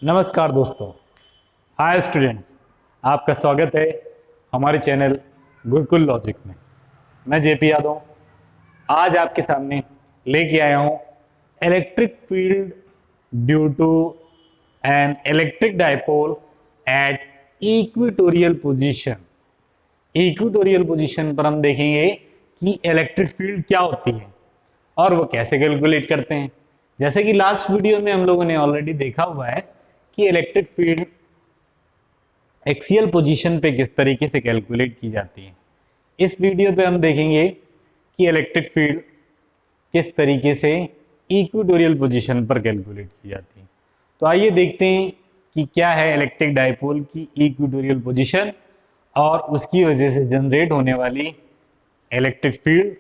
नमस्कार दोस्तों। Hi students, आपका स्वागत है हमारे चैनल गुरुकुल लॉजिक में। मैं जेपी यादव आज आपके सामने लेके आया हूँ electric field due to an electric dipole at equatorial position. Equatorial position पर हम देखेंगे कि इलेक्ट्रिक फील्ड क्या होती है और वो कैसे कैलकुलेट करते हैं। जैसे कि लास्ट वीडियो में हम लोगों ने ऑलरेडी देखा हुआ है कि इलेक्ट्रिक फील्ड एक्सियल पोजीशन पे किस तरीके से कैलकुलेट की जाती है। इस वीडियो पे हम देखेंगे कि इलेक्ट्रिक फील्ड किस तरीके से इक्वेटोरियल पोजीशन पर कैलकुलेट की जाती है। तो आइए देखते हैं कि क्या है इलेक्ट्रिक डाइपोल की इक्वेटोरियल पोजीशन और उसकी वजह से जनरेट होने वाली इलेक्ट्रिक फील्ड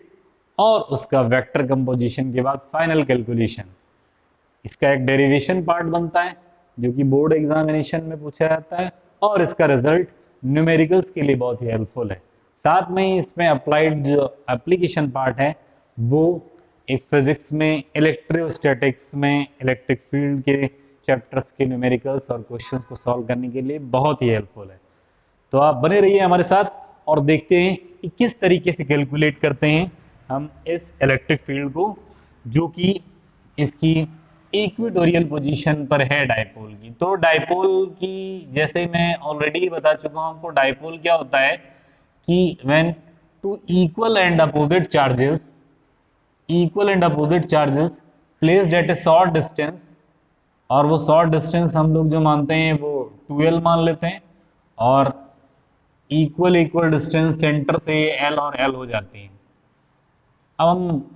और उसका वेक्टर कंपोजिशन के बाद फाइनल कैलकुलेशन। इसका एक डेरिवेशन पार्ट बनता है जो कि बोर्ड एग्जामिनेशन में पूछा जाता है और इसका रिजल्ट न्यूमेरिकल्स के लिए बहुत ही हेल्पफुल है। साथ में ही इसमें अप्लाइड जो एप्लीकेशन पार्ट है वो एक फिजिक्स में, इलेक्ट्रोस्टैटिक्स में, इलेक्ट्रिक फील्ड के चैप्टर्स के न्यूमेरिकल्स और क्वेश्चंस को सॉल्व करने के लिए बहुत ही हेल्पफुल है। तो आप बने रहिए हमारे साथ और देखते हैं कि किस तरीके से कैलकुलेट करते हैं हम इस इलेक्ट्रिक फील्ड को, जो कि इसकी इक्वेटोरियल पोजीशन पर है डाइपोल की। तो डाइपोल की जैसे मैं ऑलरेडी बता चुका हूं आपको, डाइपोल क्या होता है कि when two equal and opposite charges placed at a short distance, और वो शॉर्ट डिस्टेंस हम लोग जो मानते हैं वो 2l मान लेते हैं, और इक्वल डिस्टेंस सेंटर से l और l हो जाती है। अब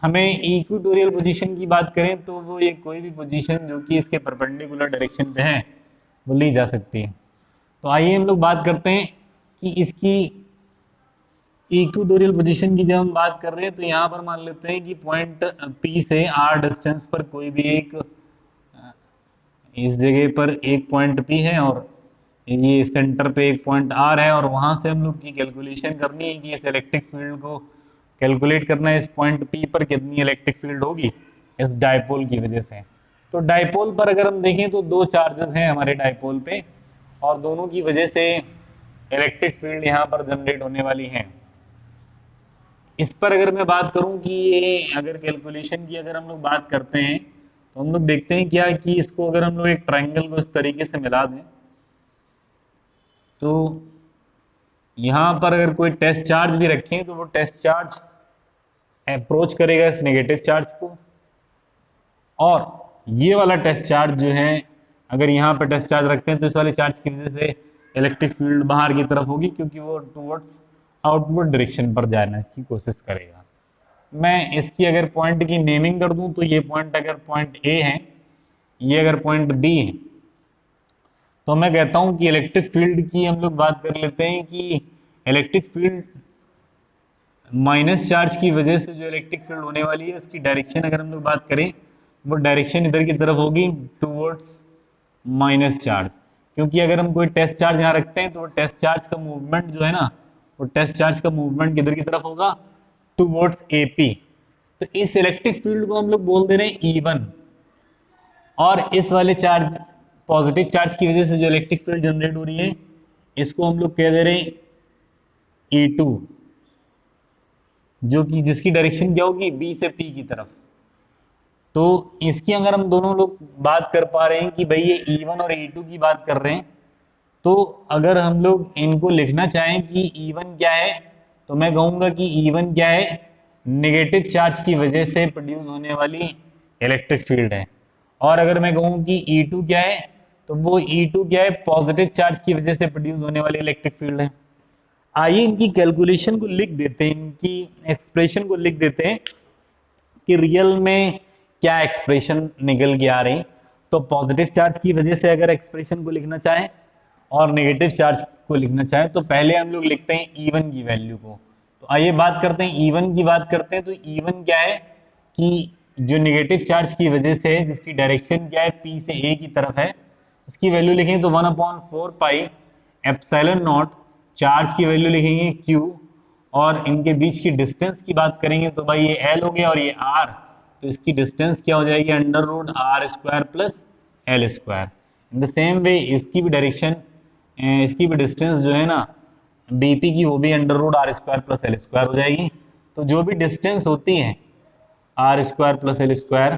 हमें इक्वेटोरियल पोजीशन की बात करें तो वो ये कोई भी पोजीशन जो कि इसके परपेंडिकुलर डायरेक्शन पे है वो ली जा सकती है। तो आइए हम लोग बात करते हैं कि इसकी इक्वेटोरियल पोजीशन की जब हम बात कर रहे हैं तो यहाँ पर मान लेते हैं कि पॉइंट P से R डिस्टेंस पर कोई भी एक, इस जगह पर एक पॉइंट P है और ये सेंटर पे एक पॉइंट R है, और वहां से हम लोग की कैलकुलेशन करनी है कि इस इलेक्ट्रिक फील्ड को कैलकुलेट करना है, इस पॉइंट P पर कितनी इलेक्ट्रिक फील्ड होगी इस डाइपोल की वजह से। तो डाइपोल पर अगर हम देखें तो दो चार्जेस हैं हमारे डाइपोल पे और दोनों की वजह से इलेक्ट्रिक फील्ड यहाँ पर जनरेट होने वाली है। इस पर अगर मैं बात करूं कि ये अगर कैलकुलेशन की अगर हम लोग बात करते हैं तो हम लोग देखते हैं क्या कि इसको अगर हम लोग एक ट्राइंगल को इस तरीके से मिला दें तो यहाँ पर अगर कोई टेस्ट चार्ज भी रखें तो वो टेस्ट चार्ज अप्रोच करेगा इस नेगेटिव चार्ज को, और ये वाला टेस्ट चार्ज जो है अगर यहाँ पर टेस्ट चार्ज रखते हैं तो इस वाले चार्ज की वजह से इलेक्ट्रिक फील्ड बाहर की तरफ होगी क्योंकि वो टुवर्ड्स आउटवर्ड डायरेक्शन पर जाने की कोशिश करेगा। मैं इसकी अगर पॉइंट की नेमिंग कर दूं तो ये पॉइंट अगर पॉइंट A है, ये अगर पॉइंट B है, तो मैं कहता हूं कि इलेक्ट्रिक फील्ड की हम लोग बात कर लेते हैं कि इलेक्ट्रिक फील्ड माइनस चार्ज की वजह से जो इलेक्ट्रिक फील्ड होने वाली है उसकी डायरेक्शन अगर हम लोग बात करें वो डायरेक्शन इधर की तरफ होगी टुवर्ड्स माइनस चार्ज, क्योंकि अगर हम कोई टेस्ट चार्ज यहाँ रखते हैं तो वो टेस्ट चार्ज का मूवमेंट जो है ना, वो टेस्ट चार्ज का मूवमेंट किधर की तरफ होगा, टुवर्ड्स AP। तो इस इलेक्ट्रिक फील्ड को हम लोग बोल दे रहे हैं E1, और इस वाले चार्ज पॉजिटिव चार्ज की वजह से जो इलेक्ट्रिक फील्ड जनरेट हो रही है इसको हम लोग कह दे रहे हैं E2, जो कि जिसकी डायरेक्शन क्या होगी B से P की तरफ। तो इसकी अगर हम दोनों लोग बात कर पा रहे हैं कि भाई ये E1 और E2 की बात कर रहे हैं, तो अगर हम लोग इनको लिखना चाहें कि E1 क्या है तो मैं कहूंगा कि E1 क्या है, नेगेटिव चार्ज की वजह से प्रोड्यूस होने वाली इलेक्ट्रिक फील्ड है, और अगर मैं कहूँ कि E2 क्या है तो वो E2 क्या है, पॉजिटिव चार्ज की वजह से प्रोड्यूस होने वाली इलेक्ट्रिक फील्ड है। आइए इनकी कैलकुलेशन को लिख देते हैं, इनकी एक्सप्रेशन को लिख देते हैं कि रियल में क्या एक्सप्रेशन निकल के आ रही। तो पॉजिटिव चार्ज की वजह से अगर एक्सप्रेशन को लिखना चाहें और नेगेटिव चार्ज को लिखना चाहें तो पहले हम लोग लिखते हैं E1 की वैल्यू को। तो आइए बात करते हैं E1 की बात करते हैं। तो E1 क्या है कि जो नेगेटिव चार्ज की वजह से है जिसकी डायरेक्शन क्या है P से A की तरफ है, उसकी वैल्यू लिखेंगे तो 1/4 पाई एप्सिलॉन नॉट, चार्ज की वैल्यू लिखेंगे Q, और इनके बीच की डिस्टेंस की बात करेंगे तो भाई ये L हो गया और ये R, तो इसकी डिस्टेंस क्या हो जाएगी, under root R² plus L²। The same way इसकी भी डायरेक्शन, इसकी भी डिस्टेंस जो है ना बीपी की, वो भी under root R square plus L square हो जाएगी। तो जो भी डिस्टेंस होती है R square plus L square,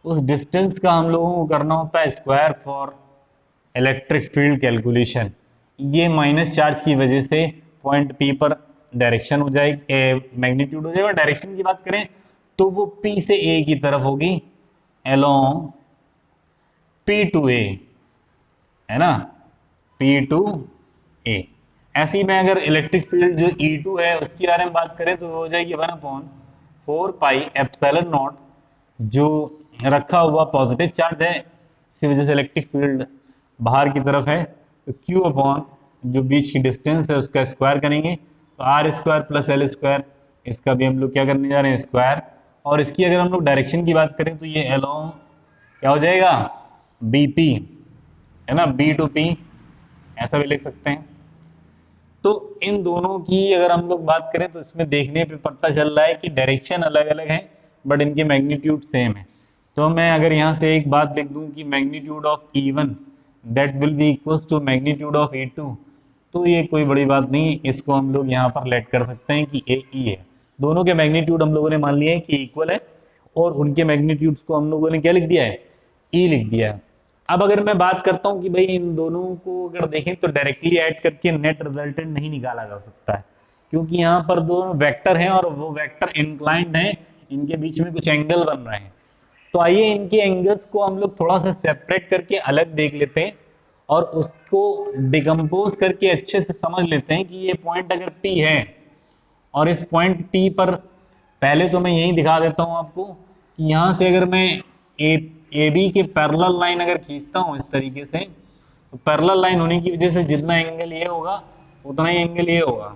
उस डिस्टेंस का हम लोगों को करना होता है square for electric field calculation. ये माइनस चार्ज की वजह से पॉइंट पी पर डायरेक्शन हो जाएगी, मैग्नीट्यूड हो जाएगा। डायरेक्शन की बात करें तो वो पी से ए की तरफ होगी अलोंग पी टू ए, है ना, पी टू ए। ऐसे ही में अगर इलेक्ट्रिक फील्ड जो E2 है उसकी बारे में बात करें तो हो जाएगी 1/4 पाई एप्सिलॉन नॉट, जो रखा हुआ पॉजिटिव चार्ज है, इसी वजह से इलेक्ट्रिक फील्ड बाहर की तरफ है। तो Q अपॉन जो बीच की डिस्टेंस है उसका स्क्वायर करेंगे, तो R square plus L square, इसका भी हम लोग क्या करने जा रहे हैं, स्क्वायर। और इसकी अगर हम लोग डायरेक्शन की बात करें तो ये अलोंग क्या हो जाएगा, BP, है ना, B टू P, ऐसा भी लिख सकते हैं। तो इन दोनों की अगर हम लोग बात करें तो इसमें देखने पे पता चल रहा है कि डायरेक्शन अलग अलग है बट इनके मैग्नीट्यूड सेम है। तो मैं अगर यहाँ से एक बात लिख दूँ कि magnitude of E1 that will be equals to magnitude of E2, तो ये कोई बड़ी बात नहीं, इसको हम लोग यहाँ पर लेट कर सकते हैं कि AE है। दोनों के मैग्नीट्यूड हम लोगों ने मान लिया है कि इक्वल है और उनके मैग्नीट्यूड्स को हम लोगों ने क्या लिख दिया है, E लिख दिया है। अब अगर मैं बात करता हूं कि भाई इन दोनों को अगर देखें तो डायरेक्टली ऐड करके नेट रिजल्टेंट नहीं निकाला जा सकता है, क्योंकि यहाँ पर दोनों वेक्टर हैं और वो वेक्टर इंक्लाइंड हैं, इनके बीच में कुछ एंगल बन रहे हैं। तो आइए इनके एंगल्स को हम लोग थोड़ा सा सेपरेट करके अलग देख लेते हैं और उसको डिकम्पोज करके अच्छे से समझ लेते हैं कि ये पॉइंट अगर P है और इस पॉइंट P पर पहले तो मैं यही दिखा देता हूँ आपको कि यहाँ से अगर मैं ए बी के पैरेलल लाइन अगर खींचता हूँ इस तरीके से, तो पैरेलल लाइन होने की वजह से जितना एंगल ये होगा उतना ही एंगल ये होगा,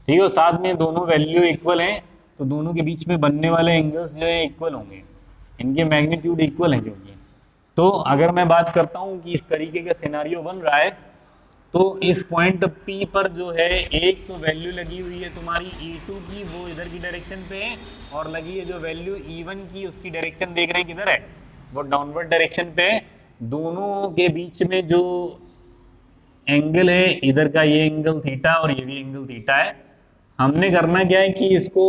ठीक है। साथ में दोनों वैल्यू इक्वल हैं तो दोनों के बीच में बनने वाले एंगल्स जो है इक्वल होंगे, इनके मैग्नीट्यूड इक्वल हैं क्योंकि। तो अगर मैं बात करता हूँ कि इस तरीके का सिनारियो बन रहा है, तो इस पॉइंट P पर जो है एक तो वैल्यू लगी हुई है तुम्हारी E2 की, वो इधर की डायरेक्शन पे है, और लगी है जो वैल्यू E1 की, उसकी डायरेक्शन देख रहे हैं किधर है, वो डाउनवर्ड डायरेक्शन पे है। दोनों के बीच में जो एंगल है, इधर का ये एंगल थीटा और ये भी एंगल थीटा है। हमने करना क्या है कि इसको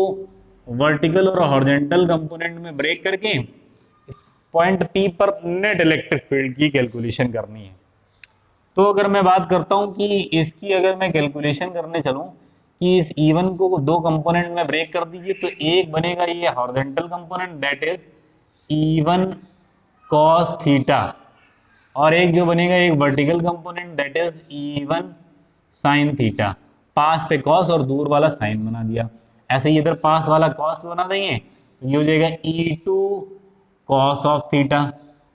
वर्टिकल और हॉरिजॉन्टल कंपोनेंट में ब्रेक करके इस पॉइंट P पर नेट इलेक्ट्रिक फील्ड की कैलकुलेशन करनी है। तो अगर मैं बात करता हूं कि इसकी अगर मैं कैलकुलेशन करने चलूं कि इस E1 को दो कंपोनेंट में ब्रेक कर दीजिए, तो एक बनेगा ये horizontal component that is E1 cos theta, और एक जो बनेगा एक vertical component that is E1 sin theta. पास पे cos और दूर वाला sin बना दिया। ऐसे ही इधर पास वाला cos बना देंगे तो ये हो जाएगा E2 cos ऑफ थीटा,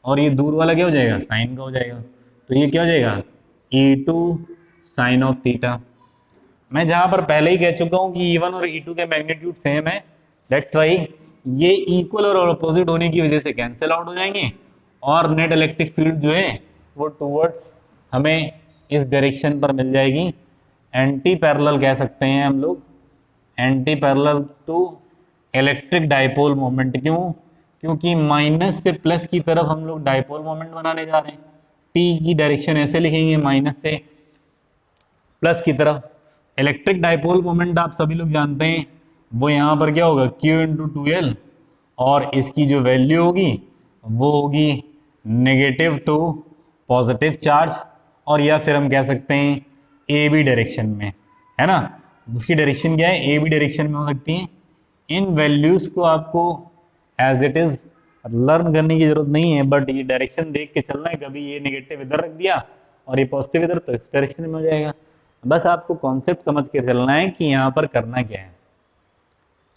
और ये दूर वाला क्या हो जाएगा, sin का हो जाएगा। तो ये क्या हो जाएगा, E2 sin ऑफ थीटा। मैं जहां पर पहले ही कह चुका हूं कि E1 और E2 के मैग्नीट्यूड सेम है, दैट्स वाई ये इक्वल और अपोजिट होने की वजह से कैंसिल आउट हो जाएंगे, और नेट इलेक्ट्रिक फील्ड जो है वो टूवर्ड्स हमें इस डायरेक्शन पर मिल जाएगी। एंटी पैरेलल कह सकते हैं हम लोग, anti parallel to electric dipole moment. क्यों, क्योंकि माइनस से प्लस की तरफ हम लोग डाइपोल मोमेंट बनाने जा रहे हैं। P की डायरेक्शन ऐसे लिखेंगे, माइनस से प्लस की तरफ। इलेक्ट्रिक डाइपोल मोमेंट आप सभी लोग जानते हैं, वो यहाँ पर क्या होगा, Q इंटू 2L, और इसकी जो वैल्यू होगी वो होगी नेगेटिव टू पॉजिटिव चार्ज, और या फिर हम कह सकते हैं ए बी डायरेक्शन में, है ना। उसकी डायरेक्शन क्या है, ए बी डायरेक्शन में हो सकती है। इन वैल्यूज को आपको एज इट इज लर्न करने की जरूरत नहीं है, बट ये डायरेक्शन देख के चलना है। कभी ये नेगेटिव इधर रख दिया और ये पॉजिटिव इधर, तो इस डायरेक्शन में हो जाएगा। बस आपको कॉन्सेप्ट समझ के चलना है कि यहाँ पर करना क्या है।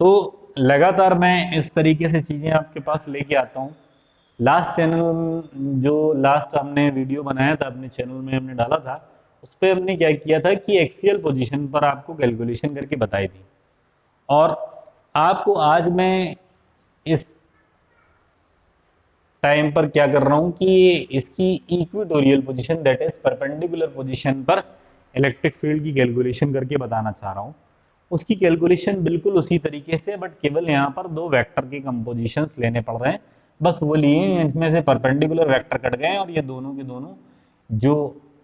तो लगातार मैं इस तरीके से चीज़ें आपके पास लेके आता हूँ। लास्ट चैनल जो लास्ट हमने वीडियो बनाया था अपने चैनल में, हमने डाला था, उस पर हमने क्या किया था कि एक्सियल पोजीशन पर आपको कैलकुलेशन करके बताई थी। और आपको आज मैं इस टाइम पर क्या कर रहा हूँ कि इसकी equatorial position that is perpendicular position पर इलेक्ट्रिक फील्ड की कैलकुलेशन करके बताना चाह रहा हूँ। उसकी कैलकुलेशन बिल्कुल उसी तरीके से, बट केवल यहाँ पर दो वेक्टर के कंपोजिशंस लेने पड़ रहे हैं, बस वो लिए, इनमें से परपेंडिकुलर वेक्टर कट गए और ये दोनों के दोनों जो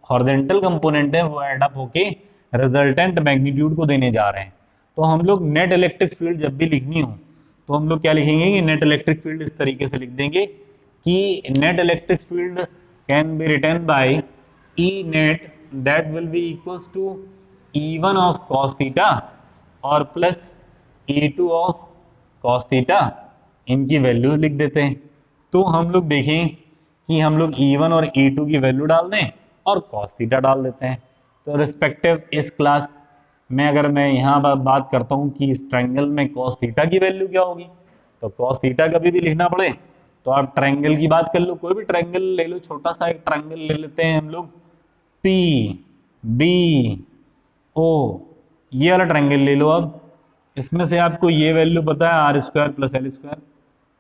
हॉरिजॉन्टल कंपोनेंट है वो एड अप होके रिजल्टेंट मैग्नीट्यूड को देने जा रहे हैं। तो हम लोग नेट इलेक्ट्रिक फील्ड जब भी लिखनी हो तो हम लोग क्या लिखेंगे कि नेट इलेक्ट्रिक फील्ड इस तरीके से लिख देंगे कि net electric field can be written by E net that will be equals to E1 of cos theta और plus E2 of cos theta, इनकी वैल्यूज लिख देते हैं। तो हम लोग देखें कि हम लोग E1 और E2 की वैल्यू डाल दें और cos थीटा डाल देते हैं। तो रिस्पेक्टिव इस क्लास में अगर मैं यहाँ पर बात करता हूँ कि इस ट्रायंगल में cos थीटा की वैल्यू क्या होगी, तो cos थीटा कभी भी लिखना पड़े तो आप ट्रायंगल की बात कर लो, कोई भी ट्रायंगल ले लो, छोटा सा एक ट्रायंगल ले लेते हैं हम लोग, पी बी ओ, ये वाला ट्रायंगल ले लो। अब इसमें से आपको ये वैल्यू पता है R square plus L square,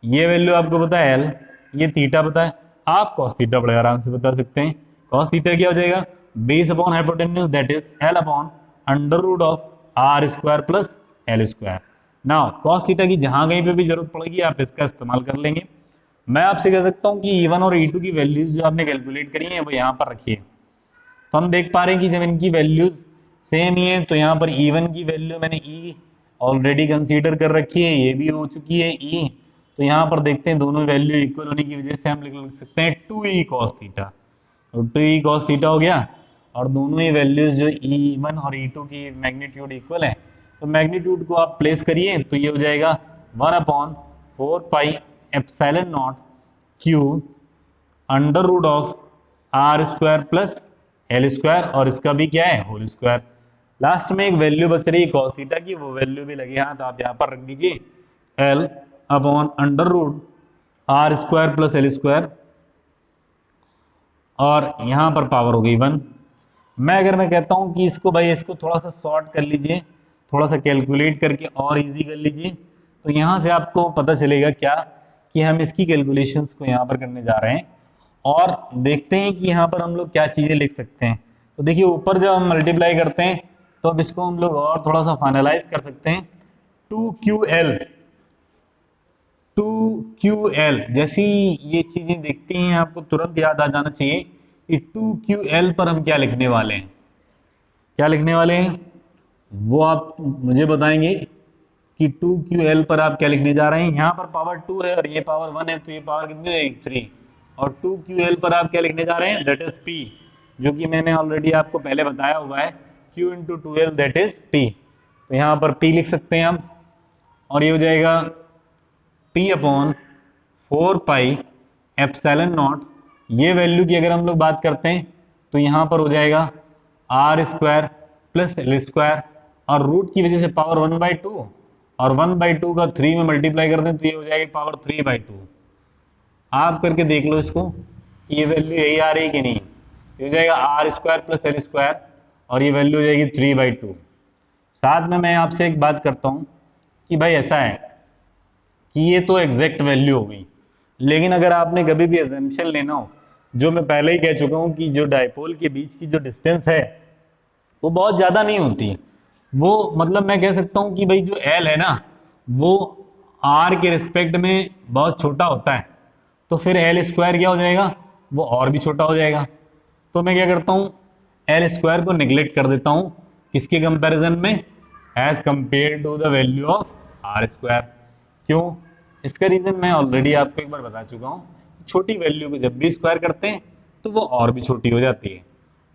ये वैल्यू आपको पता है एल, ये थीटा पता है, आप cos थीटा बड़े आराम से बता सकते हैं। cos थीटा क्या हो जाएगा, base upon hypotenuse that is L upon under root of R square plus L square. Now cos theta की जहां कहीं पे भी जरूरत पड़ेगी आप इसका इस्तेमाल कर लेंगे। मैं आपसे कह सकता हूँ कि E1 और E2 की वैल्यूज जो आपने कैलकुलेट करी है वो यहाँ पर रखिए। तो हम देख पा रहे हैं कि जब इनकी वैल्यूज सेम ही है तो यहाँ पर E1 की वैल्यू मैंने E ऑलरेडी कंसीडर कर रखी है, ये भी हो चुकी है E। तो यहाँ पर देखते हैं दोनों वैल्यू इक्वल होने की वजह से हम लिख सकते हैं 2E cos थीटा, तो 2E cos थीटा हो गया। और दोनों ही वैल्यूज जो E1 और E2 की मैग्नीट्यूड इक्वल है, तो मैग्नीट्यूड को आप प्लेस करिए तो ये हो जाएगा 1/4 epsilon naught Q under root of R square plus L square, और इसका भी क्या है होल स्क्वायर। लास्ट में एक वैल्यू बच रही है cos थीटा की, वो वैल्यू भी लगे हाथ आप यहाँ पर रख दीजिए, L upon under root R square plus L square, और यहाँ पर पावर हो गई 1। अगर मैं कहता हूँ कि इसको भाई इसको थोड़ा सा शॉर्ट कर लीजिए, थोड़ा सा कैलकुलेट करके और इजी कर लीजिए, तो यहाँ से आपको पता चलेगा क्या कि हम इसकी कैलकुलेशंस को यहाँ पर करने जा रहे हैं और देखते हैं कि यहाँ पर हम लोग क्या चीज़ें लिख सकते हैं। तो देखिए ऊपर जब हम मल्टीप्लाई करते हैं तो अब इसको हम लोग और थोड़ा सा फाइनलाइज कर सकते हैं। 2QL जैसी ये चीज़ें देखती हैं आपको तुरंत याद आ जाना चाहिए कि 2QL पर हम क्या लिखने वाले हैं, क्या लिखने वाले हैं वो आप मुझे बताएंगे कि 2QL पर आप क्या लिखने जा रहे हैं। यहाँ पर पावर 2 है और ये पावर 1 है, तो ये पावर कितनी है 3, और 2QL पर आप क्या लिखने जा रहे हैं दैट इज P, जो कि मैंने ऑलरेडी आपको पहले बताया हुआ है Q into 2L that is P। तो यहाँ पर P लिख सकते हैं हम, और ये हो जाएगा P/4 एप्सिलॉन नॉट। ये वैल्यू की अगर हम लोग बात करते हैं तो यहाँ पर हो जाएगा R square plus L square, और रूट की वजह से पावर 1/2, और 1/2 का 3 में मल्टीप्लाई कर दें तो ये हो जाएगी पावर 3/2। आप करके देख लो इसको कि ये वैल्यू यही आ रही है कि नहीं। ये हो जाएगा R square plus L square, और ये वैल्यू हो जाएगी 3/2। साथ में मैं आपसे एक बात करता हूँ कि भाई ऐसा है कि ये तो एग्जैक्ट वैल्यू हो गई, लेकिन अगर आपने कभी भी एजम्पशन लेना हो, जो मैं पहले ही कह चुका हूँ कि जो डायपोल के बीच की जो डिस्टेंस है वो बहुत ज़्यादा नहीं होती, वो मतलब मैं कह सकता हूँ कि भाई जो एल है ना वो आर के रिस्पेक्ट में बहुत छोटा होता है, तो फिर एल स्क्वायर क्या हो जाएगा वो और भी छोटा हो जाएगा। तो मैं क्या करता हूँ एल स्क्वायर को निगलेक्ट कर देता हूँ, किसके कंपैरिजन में, as compare to the value of R square. क्यों, इसका रीजन मैं ऑलरेडी आपको एक बार बता चुका हूँ, छोटी वैल्यू को जब भी स्क्वायर करते हैं तो वो और भी छोटी हो जाती है।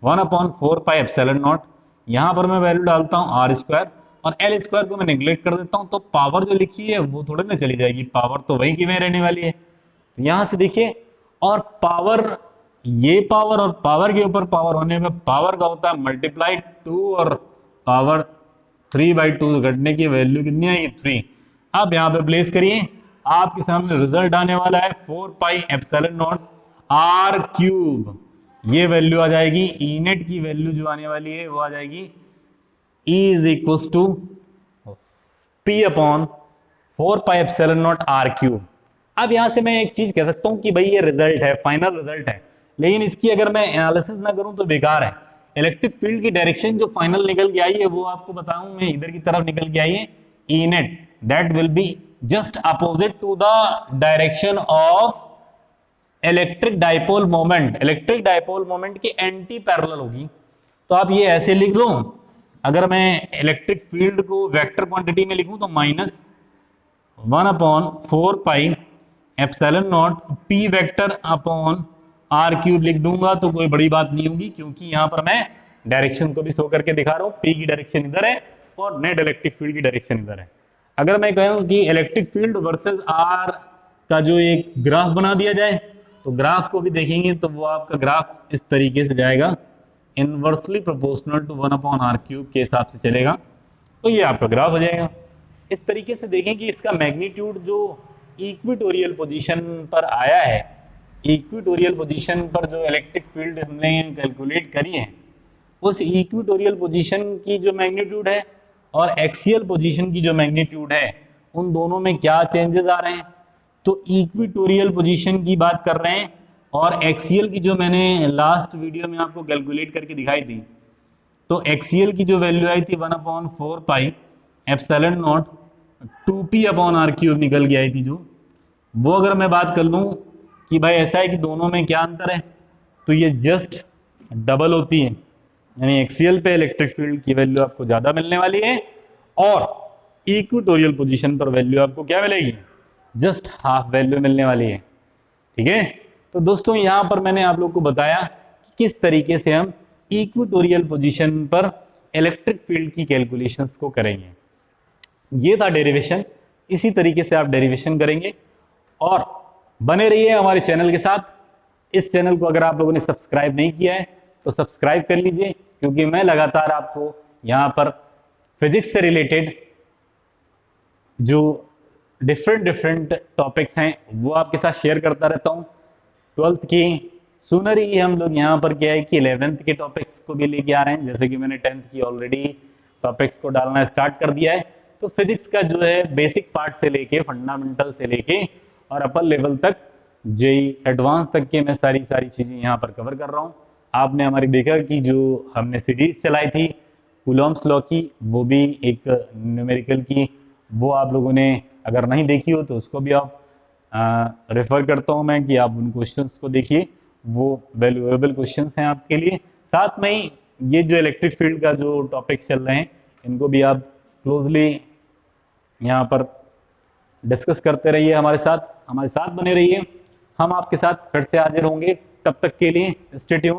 1/4 एप्सिलॉन नॉट, यहाँ पर मैं वैल्यू डालता हूँ आर स्क्वायर और एल स्क्वायर को मैं निगलेक्ट कर देता हूँ, तो पावर जो लिखी है वो थोड़ी ना चली जाएगी, पावर तो वही की वही रहने वाली है। तो यहाँ से देखिए, और पावर, ये पावर और पावर के ऊपर पावर होने में पावर का होता है मल्टीप्लाई 2, और पावर 3/2 घटने की वैल्यू कितनी आएगी 3। आप यहाँ पे प्लेस करिए, आपके सामने रिजल्ट आने वाला है 4 एप्सिलॉन नॉट आर क्यूब। ये वैल्यू आ जाएगी, ई नेट की वैल्यू जो आने वाली है वो आ जाएगी E is equal to P/4 epsilon naught R cube. अब यहाँ से मैं एक चीज कह सकता हूँ कि भाई ये रिजल्ट है, फाइनल रिजल्ट है, लेकिन इसकी अगर मैं एनालिसिस ना करूँ तो बेकार है। इलेक्ट्रिक फील्ड की डायरेक्शन जो फाइनल निकल के आई है वो आपको बताऊं मैं, इधर की तरफ निकल के आई है E net, that will be just opposite to the direction of electric dipole moment. Electric dipole moment की एंटी पैरेलल होगी। तो आप ये ऐसे लिख दो, अगर मैं इलेक्ट्रिक फील्ड को वेक्टर क्वांटिटी में लिखूं तो -1/4 epsilon naught P vector upon R cube लिख दूंगा, तो कोई बड़ी बात नहीं होगी, क्योंकि यहां पर मैं डायरेक्शन को भी शो करके दिखा रहा हूं। पी की डायरेक्शन इधर है और नेट इलेक्ट्रिक फील्ड की डायरेक्शन इधर है। अगर मैं कहूं कि इलेक्ट्रिक फील्ड वर्सेस आर का जो एक ग्राफ बना दिया जाए, तो ग्राफ को भी देखेंगे तो वो आपका ग्राफ इस तरीके से जाएगा, इनवर्सली प्रोपोर्शनल टू 1/r³ के हिसाब से चलेगा। तो ये आपका ग्राफ हो जाएगा। इस तरीके से देखें कि इसका मैग्नीट्यूड जो इक्वेटोरियल पोजीशन पर आया है, इक्वेटोरियल पोजीशन पर जो इलेक्ट्रिक फील्ड हमने कैलकुलेट करी है, उस इक्वेटोरियल पोजीशन की जो मैग्नीट्यूड है और एक्सियल पोजीशन की जो मैग्नीट्यूड है, उन दोनों में क्या चेंजेस आ रहे हैं। तो इक्वेटोरियल पोजीशन की बात कर रहे हैं और एक्सियल की जो मैंने लास्ट वीडियो में आपको कैलकुलेट करके दिखाई थी, तो एक्सियल की जो वैल्यू आई थी 1/4 एप्सिलॉन नॉट 2p/r³ निकल के आई थी जो, वो अगर मैं बात कर लूँ कि भाई ऐसा है कि दोनों में क्या अंतर है, तो ये जस्ट डबल होती है, यानी एक्सियल पे इलेक्ट्रिक फील्ड की वैल्यू आपको ज़्यादा मिलने वाली है और इक्वेटोरियल पोजीशन पर वैल्यू आपको क्या मिलेगी, जस्ट हाफ वैल्यू मिलने वाली है। ठीक है, तो दोस्तों यहाँ पर मैंने आप लोग को बताया कि किस तरीके से हम इक्वेटोरियल पोजीशन पर इलेक्ट्रिक फील्ड की कैलकुलेशंस को करेंगे। ये था डेरिवेशन। इसी तरीके से आप डेरिवेशन करेंगे और बने रहिए हमारे चैनल के साथ। इस चैनल को अगर आप लोगों ने सब्सक्राइब नहीं किया है तो सब्सक्राइब कर लीजिए, क्योंकि मैं लगातार आपको यहाँ पर फिजिक्स से रिलेटेड जो डिफरेंट टॉपिक्स हैं वो आपके साथ शेयर करता रहता हूँ। 12th की सुनर ही हम लोग यहाँ पर क्या है कि 11th के टॉपिक्स को भी लेके आ रहे हैं, जैसे कि मैंने 10th की ऑलरेडी टॉपिक्स को डालना स्टार्ट कर दिया है। तो फिजिक्स का जो है बेसिक पार्ट से लेके, फंडामेंटल से लेके और अपर लेवल तक, जेई एडवांस तक के मैं सारी चीज़ें यहाँ पर कवर कर रहा हूँ। आपने हमारी देखा कि जो हमने सीरीज चलाई थी कूलॉम्स लॉ की, वो भी एक न्यूमेरिकल की, वो आप लोगों ने अगर नहीं देखी हो तो उसको भी आप रेफर करता हूँ मैं कि आप उन क्वेश्चंस को देखिए, वो वैल्यूएबल क्वेश्चंस हैं आपके लिए। साथ में ही ये जो इलेक्ट्रिक फील्ड का जो टॉपिक्स चल रहे हैं, इनको भी आप क्लोजली यहाँ पर डिस्कस करते रहिए, हमारे साथ बने रहिए। हम आपके साथ फिर से हाजिर होंगे, तब तक के लिए स्टे ट्यून्ड।